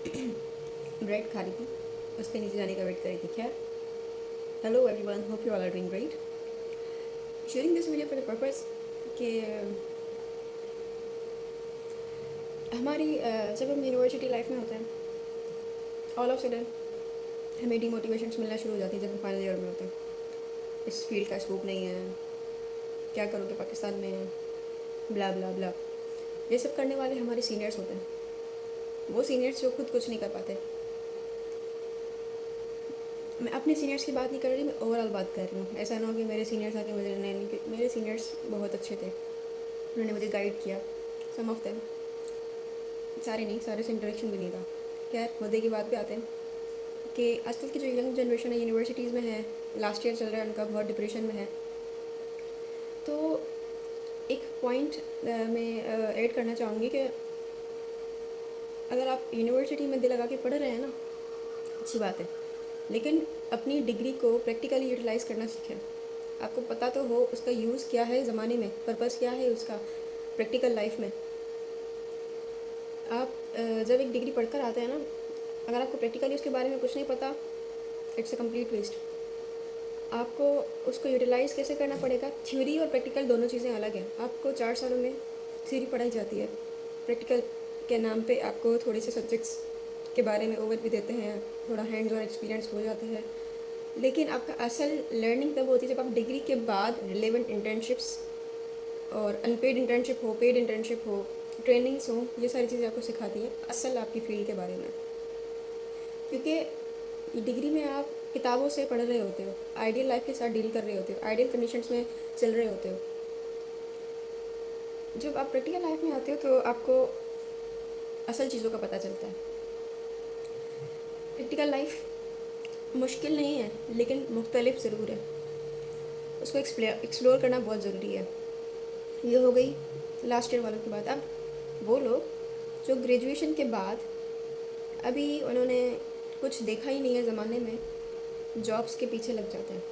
Bread खा रही थी, उसके नीचे जाने का वेट कर रही थी। खैर, hello everyone, hope you all are doing great. Sharing this video for the purpose कि हमारी जब हम यूनिवर्सिटी लाइफ में होते हैं, ऑल ऑफ सडन हमें डीमोटिवेशंस मिलना शुरू हो जाती है जब हम फाइनल ईयर में होते हैं। इस फील्ड का स्कोप नहीं है, क्या करोगे पाकिस्तान में, ब्ला ब्ला ब्ला। ये सब करने वाले हमारे सीनियर्स होते हैं, वो सीनियर्स जो खुद कुछ नहीं कर पाते। मैं अपने सीनियर्स की बात नहीं कर रही, मैं ओवरऑल बात कर रही हूँ। ऐसा ना हो कि मेरे सीनियर्स आके मुझे नहीं, मेरे सीनियर्स बहुत अच्छे थे, उन्होंने मुझे गाइड किया। सम ऑफ देम, सारे नहीं, सारे से इंटरेक्शन भी नहीं था। खैर, मुद्दे की बात पे आते हैं कि आजकल की जो यंग जनरेशन है यूनिवर्सिटीज़ में है, लास्ट ईयर चल रहा है उनका, बहुत डिप्रेशन में है। तो एक पॉइंट मैं ऐड करना चाहूँगी कि अगर आप यूनिवर्सिटी में दिल लगा के पढ़ रहे हैं ना, अच्छी बात है, लेकिन अपनी डिग्री को प्रैक्टिकली यूटिलाइज़ करना सीखें। आपको पता तो हो उसका यूज़ क्या है ज़माने में, पर्पस क्या है उसका प्रैक्टिकल लाइफ में। आप जब एक डिग्री पढ़कर आते हैं ना, अगर आपको प्रैक्टिकली उसके बारे में कुछ नहीं पता, इट्स अ कंप्लीट वेस्ट। आपको उसको यूटिलाइज़ कैसे करना पड़ेगा। थ्योरी और प्रैक्टिकल दोनों चीज़ें अलग हैं। आपको 4 सालों में थ्योरी पढ़ाई जाती है, प्रैक्टिकल के नाम पे आपको थोड़े से सब्जेक्ट्स के बारे में ओवर भी देते हैं, थोड़ा हैंड्स ऑन एक्सपीरियंस हो जाता है। लेकिन आपका असल लर्निंग तब होती है जब आप डिग्री के बाद रिलेवेंट इंटर्नशिप्स और अनपेड इंटर्नशिप हो, पेड इंटर्नशिप हो, ट्रेनिंग्स हो, ये सारी चीज़ें आपको सिखाती हैं असल आपकी फील्ड के बारे में। क्योंकि डिग्री में आप किताबों से पढ़ रहे होते हो, आइडियल लाइफ के साथ डील कर रहे होते हो, आइडियल कंडीशंस में चल रहे होते हो। जब आप प्रैक्टिकल लाइफ में आते हो तो आपको असल चीज़ों का पता चलता है। प्रैक्टिकल लाइफ मुश्किल नहीं है, लेकिन मुख्तलिफ ज़रूर है। उसको एक्सप्लोर करना बहुत ज़रूरी है। ये हो गई लास्ट ईयर वालों की बात। अब वो लोग जो ग्रेजुएशन के बाद अभी उन्होंने कुछ देखा ही नहीं है ज़माने में, जॉब्स के पीछे लग जाते हैं।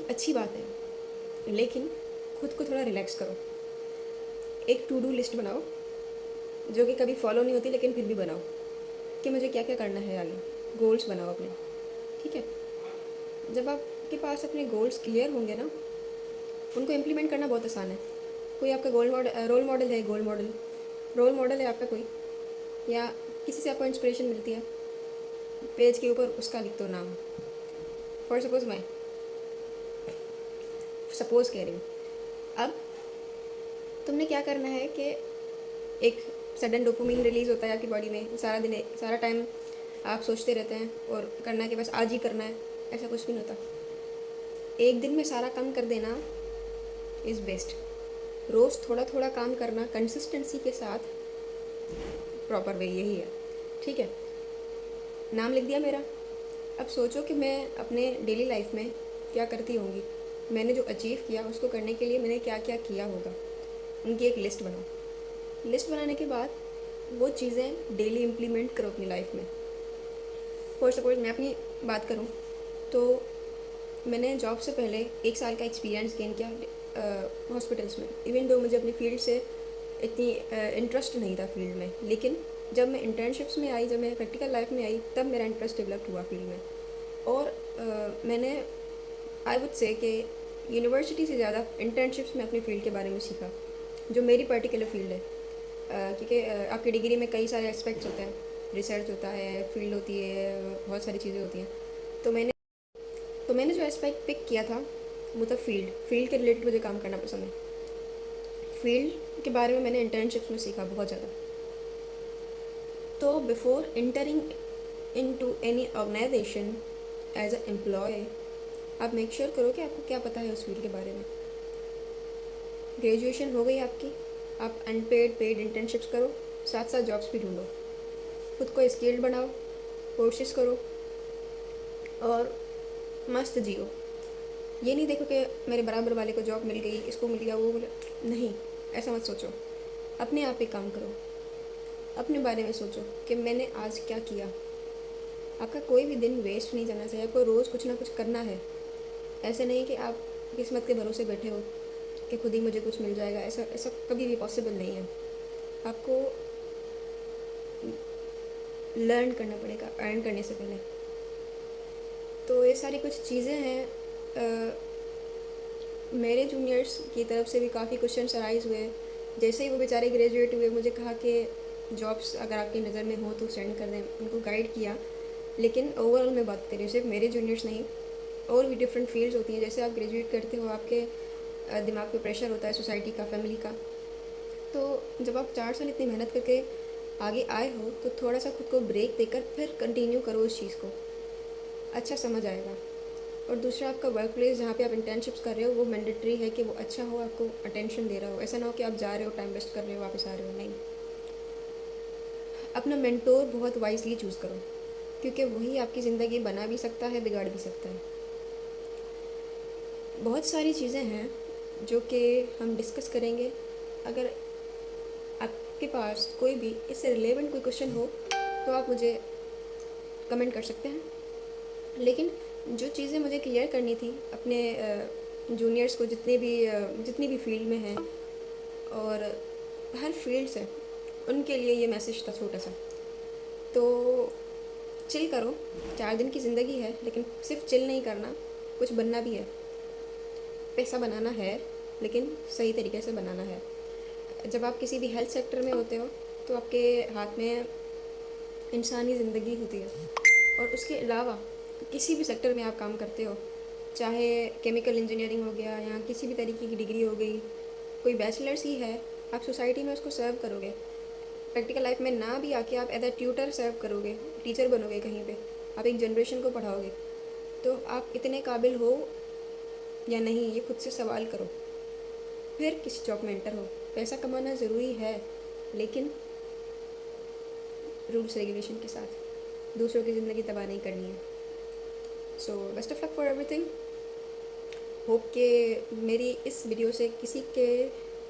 अच्छी बात है, लेकिन खुद को थोड़ा रिलैक्स करो। एक टू डू लिस्ट बनाओ, जो कि कभी फॉलो नहीं होती लेकिन फिर भी बनाओ कि मुझे क्या क्या करना है आगे। गोल्स बनाओ अपने, ठीक है। जब आपके पास अपने गोल्स क्लियर होंगे ना, उनको इम्प्लीमेंट करना बहुत आसान है। कोई आपका रोल मॉडल है, रोल मॉडल है आपका कोई, या किसी से आपको इंस्पिरेशन मिलती है, पेज के ऊपर उसका लिख दो नाम। फॉर सपोज़ मैं सपोज़ कह रही हूँ। अब तुमने क्या करना है कि एक सडन डोपामिन रिलीज़ होता है आपकी बॉडी में, सारा दिन सारा टाइम आप सोचते रहते हैं और करना है कि बस आज ही करना है, ऐसा कुछ भी नहीं होता। एक दिन में सारा काम कर देना इज़ बेस्ट। रोज़ थोड़ा थोड़ा काम करना कंसिस्टेंसी के साथ प्रॉपर वे यही है, ठीक है। नाम लिख दिया मेरा। अब सोचो कि मैं अपने डेली लाइफ में क्या करती होंगी, मैंने जो अचीव किया उसको करने के लिए मैंने क्या क्या किया होगा, उनकी एक लिस्ट बनाओ। लिस्ट बनाने के बाद वो चीज़ें डेली इम्प्लीमेंट करो अपनी लाइफ में। फॉर सपोज मैं अपनी बात करूँ तो मैंने जॉब से पहले 1 साल का एक्सपीरियंस गेन किया हॉस्पिटल्स में। इवन दो मुझे अपनी फील्ड से इतनी इंटरेस्ट नहीं था फील्ड में, लेकिन जब मैं इंटर्नशिप्स में आई, जब मैं प्रैक्टिकल लाइफ में आई, तब मेरा इंटरेस्ट डेवलप हुआ फील्ड में। और मैंने आई वुड से कि यूनिवर्सिटी से ज़्यादा इंटर्नशिप्स में अपनी फील्ड के बारे में सीखा, जो मेरी पर्टिकुलर फील्ड है। क्योंकि आपकी डिग्री में कई सारे एस्पेक्ट्स होते हैं, रिसर्च होता है, फील्ड होती है, बहुत सारी चीज़ें होती हैं। तो मैंने जो एस्पेक्ट पिक किया था वो था फील्ड के रिलेटेड मुझे काम करना पसंद है। फील्ड के बारे में मैंने इंटर्नशिप्स में सीखा बहुत ज़्यादा। तो before entering into any organisation as a employee, आप मेक श्योर करो कि आपको क्या पता है उस फील्ड के बारे में। ग्रेजुएशन हो गई आपकी, आप अनपेड पेड इंटर्नशिप्स करो, साथ साथ जॉब्स भी ढूंढो, खुद को स्किल्ड बनाओ, कोर्सेज करो और मस्त जियो। ये नहीं देखो कि मेरे बराबर वाले को जॉब मिल गई, इसको मिल गया, वो नहीं, ऐसा मत सोचो। अपने आप ही काम करो, अपने बारे में सोचो कि मैंने आज क्या किया। आपका कोई भी दिन वेस्ट नहीं जाना चाहिए, आपको रोज़ कुछ ना कुछ करना है। ऐसे नहीं कि आप किस्मत के भरोसे बैठे हो कि खुद ही मुझे कुछ मिल जाएगा, ऐसा ऐसा कभी भी पॉसिबल नहीं है। आपको लर्न करना पड़ेगा अर्न करने से पहले। तो ये सारी कुछ चीज़ें हैं। मेरे जूनियर्स की तरफ से भी काफ़ी क्वेश्चन अराइज हुए। जैसे ही वो बेचारे ग्रेजुएट हुए, मुझे कहा कि जॉब्स अगर आपकी नज़र में हो तो सेंड कर दें, उनको गाइड किया। लेकिन ओवरऑल मैं बात करी, सिर्फ मेरे जूनियर्स नहीं, और भी डिफरेंट फील्ड्स होती हैं। जैसे आप ग्रेजुएट करते हो, आपके दिमाग पे प्रेशर होता है सोसाइटी का, फैमिली का। तो जब आप 4 साल इतनी मेहनत करके आगे आए हो, तो थोड़ा सा खुद को ब्रेक देकर फिर कंटिन्यू करो उस चीज़ को, अच्छा समझ आएगा। और दूसरा, आपका वर्क प्लेस जहाँ पे आप इंटर्नशिप्स कर रहे हो, वो मैंडेटरी है कि वो अच्छा हो, आपको अटेंशन दे रहा हो। ऐसा ना हो कि आप जा रहे हो, टाइम वेस्ट कर रहे हो, वापस आ रहे हो। नहीं, अपना मेंटोर बहुत वाइजली चूज़ करो, क्योंकि वही आपकी ज़िंदगी बना भी सकता है, बिगाड़ भी सकता है। बहुत सारी चीज़ें हैं जो कि हम डिस्कस करेंगे। अगर आपके पास कोई भी इससे रिलेवेंट कोई क्वेश्चन हो तो आप मुझे कमेंट कर सकते हैं। लेकिन जो चीज़ें मुझे क्लियर करनी थी अपने जूनियर्स को, जितनी भी फील्ड में हैं और हर फील्ड से, उनके लिए ये मैसेज था छोटा सा। तो चिल करो, 4 दिन की ज़िंदगी है, लेकिन सिर्फ चिल नहीं करना, कुछ बनना भी है। पैसा बनाना है, लेकिन सही तरीके से बनाना है। जब आप किसी भी हेल्थ सेक्टर में होते हो तो आपके हाथ में इंसानी ज़िंदगी होती है, और उसके अलावा किसी भी सेक्टर में आप काम करते हो, चाहे केमिकल इंजीनियरिंग हो गया या किसी भी तरीके की डिग्री हो गई, कोई बैचलर्स ही है, आप सोसाइटी में उसको सर्व करोगे। प्रैक्टिकल लाइफ में ना भी आके आप एज अ ट्यूटर सर्व करोगे, टीचर बनोगे कहीं पे, आप एक जनरेशन को पढ़ाओगे। तो आप इतने काबिल हो या नहीं, ये खुद से सवाल करो, फिर किसी जॉब में एंटर हो। पैसा कमाना ज़रूरी है, लेकिन रूल्स रेगुलेशन के साथ। दूसरों की ज़िंदगी तबाह नहीं करनी है। So best of luck for everything. Hope कि मेरी इस वीडियो से किसी के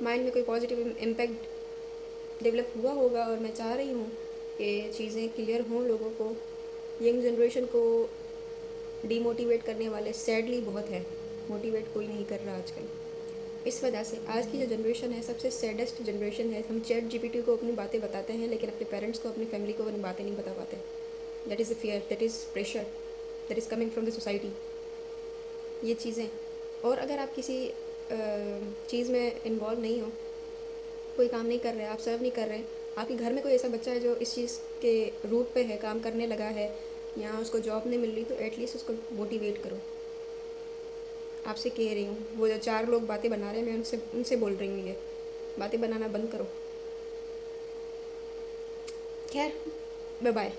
माइंड में कोई पॉजिटिव इम्पैक्ट डेवलप हुआ होगा, और मैं चाह रही हूँ कि चीज़ें क्लियर हों लोगों को। यंग जनरेशन को डीमोटिवेट करने वाले सैडली बहुत है, मोटिवेट कोई नहीं कर रहा आजकल। इस वजह से आज की जो जनरेशन है सबसे सैडेस्ट जनरेशन है। हम चैट जीपीटी को अपनी बातें बताते हैं, लेकिन अपने पेरेंट्स को, अपनी फैमिली को अपनी बातें नहीं बता पाते। That is the fear, that is pressure, that is coming from the society. ये चीज़ें। और अगर आप किसी चीज़ में इन्वॉल्व नहीं हो, कोई काम नहीं कर रहे, आप सर्व नहीं कर रहे, आपके घर में कोई ऐसा बच्चा है जो इस चीज़ के रूट पे है, काम करने लगा है, या उसको जॉब नहीं मिल रही, तो एटलीस्ट उसको मोटिवेट करो। आपसे कह रही हूँ, वो जो 4 लोग बातें बना रहे हैं, मैं उनसे बोल रही हूँ, ये बातें बनाना बंद करो। खैर, बाय बाय।